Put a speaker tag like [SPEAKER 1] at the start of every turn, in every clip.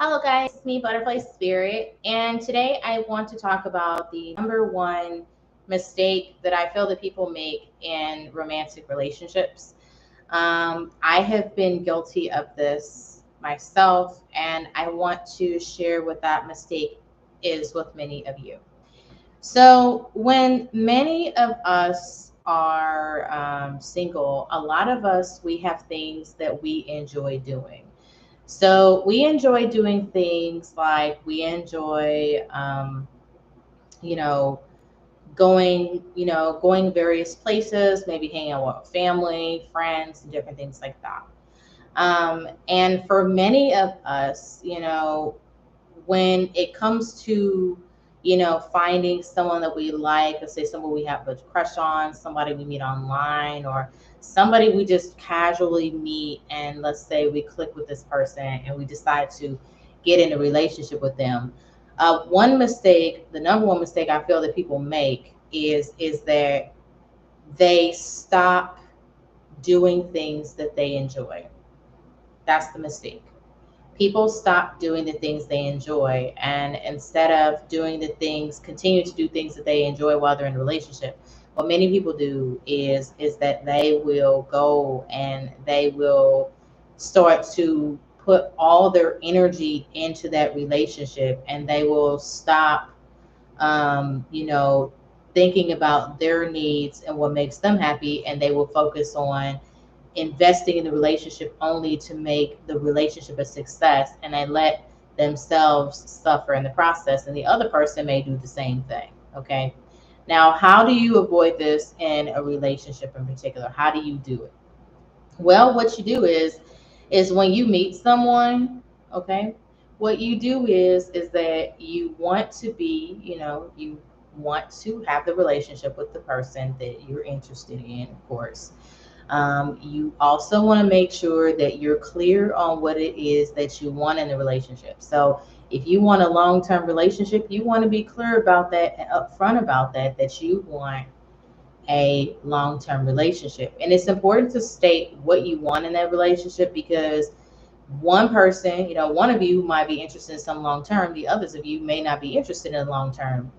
[SPEAKER 1] Hello, guys. It's me, Butterfly Spirit, and today I want to talk about the number one mistake that I feel that people make in romantic relationships. I have been guilty of this myself, and I want to share what that mistake is with many of you. So, when many of us are single, a lot of us we have things that we enjoy doing. So we enjoy doing things like we enjoy, you know, going various places, maybe hanging out with family, friends, and different things like that. And for many of us, when it comes to, finding someone that we like, let's say someone we have a crush on, somebody we meet online, or somebody we just casually meet, and let's say we click with this person and we decide to get in a relationship with them. One mistake, the number one mistake I feel that people make is that they stop doing things that they enjoy. That's the mistake. People stop doing the things they enjoy, and instead of doing the things, continue to do things that they enjoy while they're in a relationship. What many people do is that they will go and they will start to put all their energy into that relationship, and they will stop thinking about their needs and what makes them happy, and they will focus on investing in the relationship only to make the relationship a success, and they let themselves suffer in the process, and the other person may do the same thing. Okay, now how do you avoid this in a relationship in particular? How do you do it? Well, what you do is when you meet someone, okay, what you do is that you want to be, you want to have the relationship with the person that you're interested in, of course. You also want to make sure that you're clear on what it is that you want in the relationship. So if you want a long-term relationship, you want to be clear about that and upfront about that you want a long-term relationship. And it's important to state what you want in that relationship, because one person, one of you might be interested in some long term, the others of you may not be interested in long term.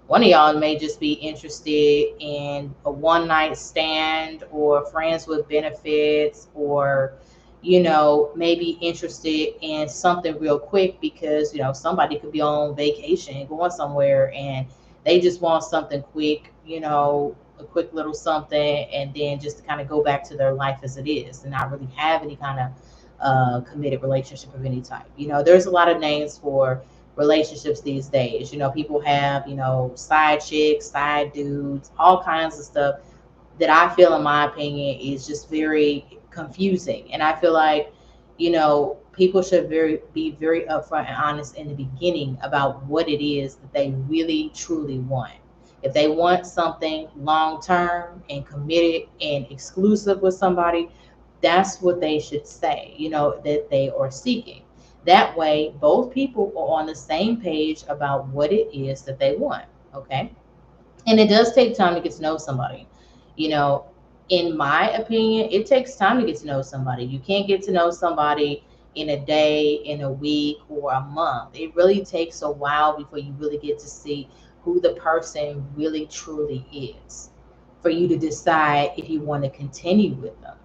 [SPEAKER 1] One of y'all may just be interested in a one night stand or friends with benefits, or maybe interested in something real quick because somebody could be on vacation going somewhere and they just want something quick, a quick little something, and then just to kind of go back to their life as it is and not really have any kind of committed relationship of any type. There's a lot of names for relationships these days. People have, side chicks, side dudes, all kinds of stuff that I feel, in my opinion, is just very confusing. And I feel like, people should be very upfront and honest in the beginning about what it is that they really truly want. If they want something long term and committed and exclusive with somebody, that's what they should say, that they are seeking. That way, both people are on the same page about what it is that they want. Okay. And it does take time to get to know somebody. You know, in my opinion, it takes time to get to know somebody. You can't get to know somebody in a day, in a week, or a month. It really takes a while before you really get to see who the person really truly is, for you to decide if you want to continue with them.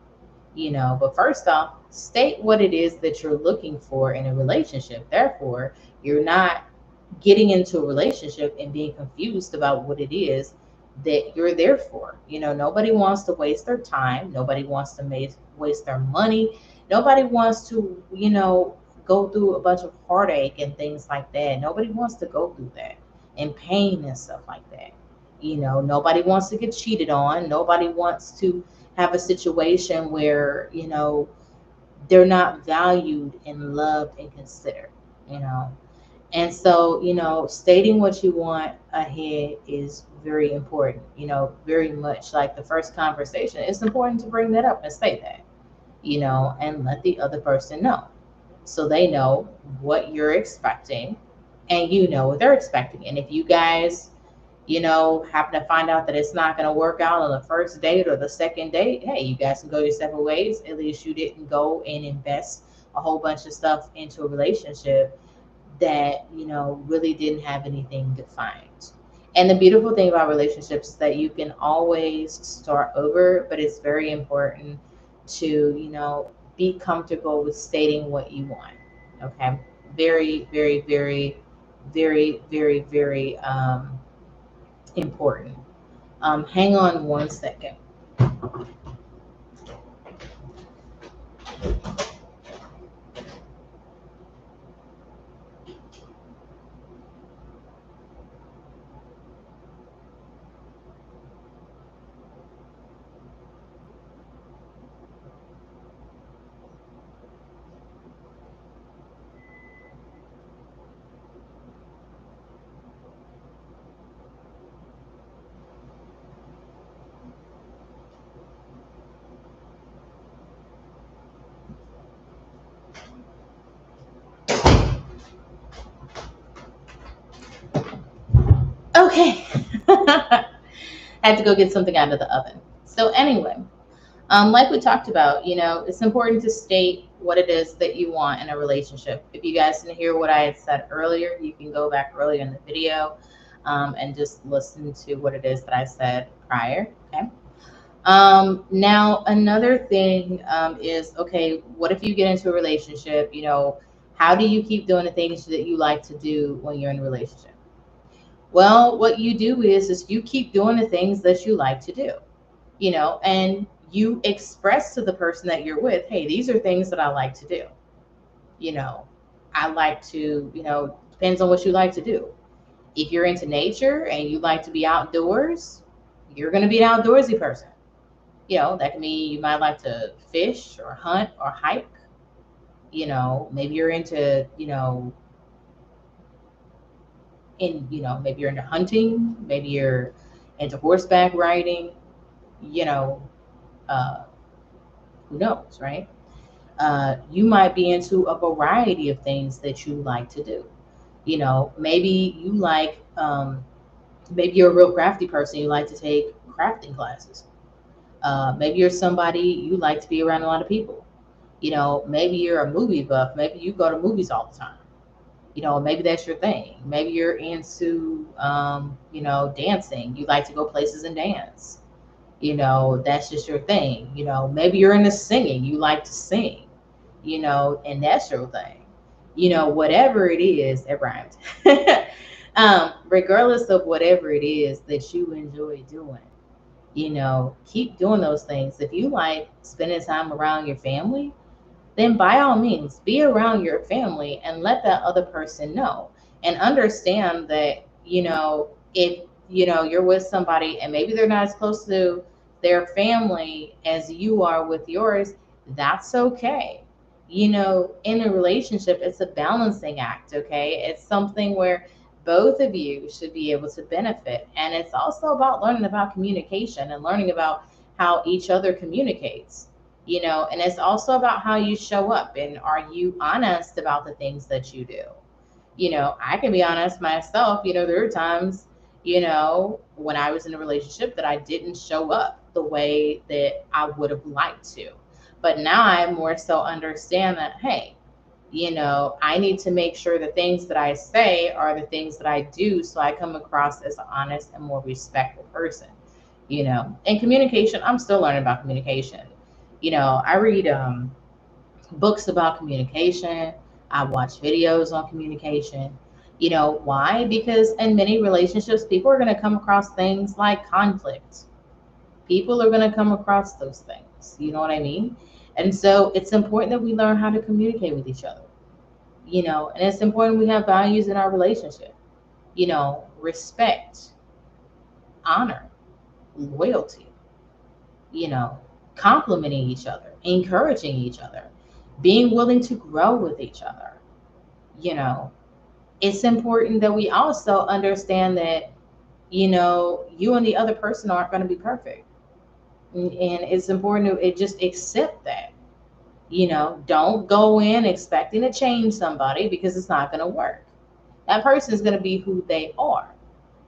[SPEAKER 1] But first off, state what it is that you're looking for in a relationship. Therefore, you're not getting into a relationship and being confused about what it is that you're there for. Nobody wants to waste their time. Nobody wants to waste their money. Nobody wants to, go through a bunch of heartache and things like that. Nobody wants to go through that and pain and stuff like that. Nobody wants to get cheated on. Nobody wants to have a situation where, they're not valued and loved and considered, you know. And so, stating what you want ahead is very important, very much like the first conversation. It's important to bring that up and say that, and let the other person know, so they know what you're expecting and you know what they're expecting. And if you guys, happen to find out that it's not going to work out on the first date or the second date, hey, you guys can go your separate ways. At least you didn't go and invest a whole bunch of stuff into a relationship that, really didn't have anything defined. And the beautiful thing about relationships is that you can always start over, but it's very important to, be comfortable with stating what you want. Okay. Very, very, very, very, very, very important. Hang on one second. Okay. I had to go get something out of the oven. So, anyway, like we talked about, it's important to state what it is that you want in a relationship. If you guys didn't hear what I had said earlier, you can go back earlier in the video and just listen to what it is that I said prior. Okay. Now, another thing is, okay, what if you get into a relationship? How do you keep doing the things that you like to do when you're in a relationship? Well, what you do is you keep doing the things that you like to do, and you express to the person that you're with, hey, these are things that I like to do. You know, I like to, depends on what you like to do. If you're into nature and you like to be outdoors, you're going to be an outdoorsy person. That can mean you might like to fish or hunt or hike. Maybe you're into, maybe you're into hunting, maybe you're into horseback riding, you know, uh, who knows, right? You might be into a variety of things that you like to do. Maybe you like, maybe you're a real crafty person, you like to take crafting classes. Maybe you're somebody you like to be around a lot of people. Maybe you're a movie buff, maybe you go to movies all the time. Maybe that's your thing. Maybe you're into, dancing. You like to go places and dance. That's just your thing. Maybe you're into singing. You like to sing, and that's your thing. Whatever it is, it rhymes. Regardless of whatever it is that you enjoy doing, keep doing those things. If you like spending time around your family, then by all means be around your family and let that other person know and understand that if you're with somebody and maybe they're not as close to their family as you are with yours, that's okay. In a relationship, it's a balancing act. Okay, it's something where both of you should be able to benefit, and it's also about learning about communication and learning about how each other communicates. And it's also about how you show up and are you honest about the things that you do. I can be honest myself. There are times, when I was in a relationship that I didn't show up the way that I would have liked to. But now I more so understand that, hey, I need to make sure the things that I say are the things that I do so I come across as an honest and more respectful person. And communication, I'm still learning about communication. I read books about communication. I watch videos on communication. Why? Because in many relationships, people are going to come across things like conflict. People are going to come across those things. You know what I mean? And so it's important that we learn how to communicate with each other. And it's important we have values in our relationship. Respect, honor, loyalty, you know, complimenting each other, encouraging each other, being willing to grow with each other. You know, it's important that we also understand that, you and the other person aren't going to be perfect. And it's important to just accept that. Don't go in expecting to change somebody because it's not going to work. That person is going to be who they are.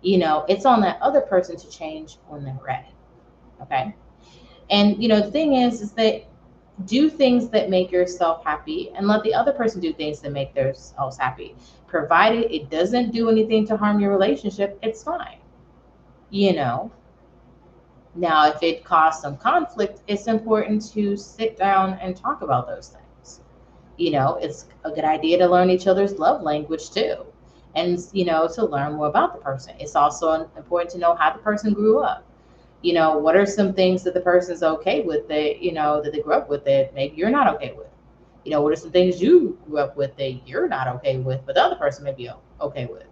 [SPEAKER 1] It's on that other person to change when they're ready. Okay. And the thing is that Do things that make yourself happy and let the other person do things that make themselves happy. Provided it doesn't do anything to harm your relationship, it's fine. You know, now if it caused some conflict, it's important to sit down and talk about those things. It's a good idea to learn each other's love language too. And, to learn more about the person. It's also important to know how the person grew up. What are some things that the person's okay with that, that they grew up with that maybe you're not okay with? What are some things you grew up with that you're not okay with, but the other person may be okay with?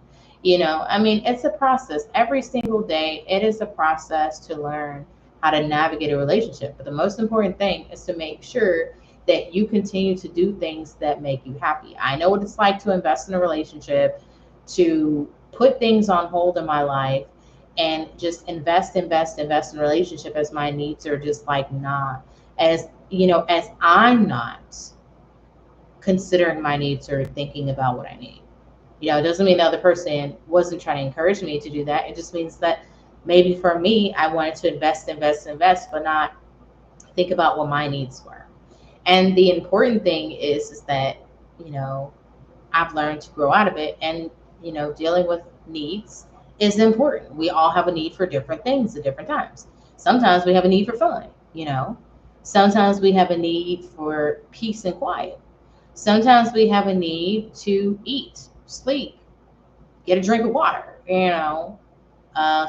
[SPEAKER 1] I mean, it's a process. Every single day, it is a process to learn how to navigate a relationship. But the most important thing is to make sure that you continue to do things that make you happy. I know what it's like to invest in a relationship, to put things on hold in my life, and just invest in a relationship as my needs are just like not as I'm not considering my needs or thinking about what I need. It doesn't mean the other person wasn't trying to encourage me to do that. It just means that maybe for me, I wanted to invest, but not think about what my needs were. And the important thing is that, you know, I've learned to grow out of it. And, dealing with needs is important. We all have a need for different things at different times. Sometimes we have a need for fun. Sometimes we have a need for peace and quiet. Sometimes we have a need to eat, sleep, get a drink of water,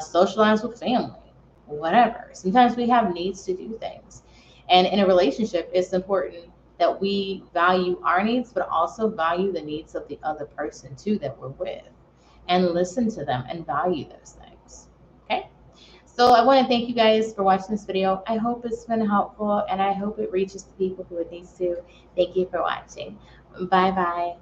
[SPEAKER 1] socialize with family, whatever. Sometimes we have needs to do things. And in a relationship, it's important that we value our needs, but also value the needs of the other person too that we're with, and listen to them and value those things. Okay. So I want to thank you guys for watching this video. I hope it's been helpful and I hope it reaches the people who it needs to. Thank you for watching. Bye bye.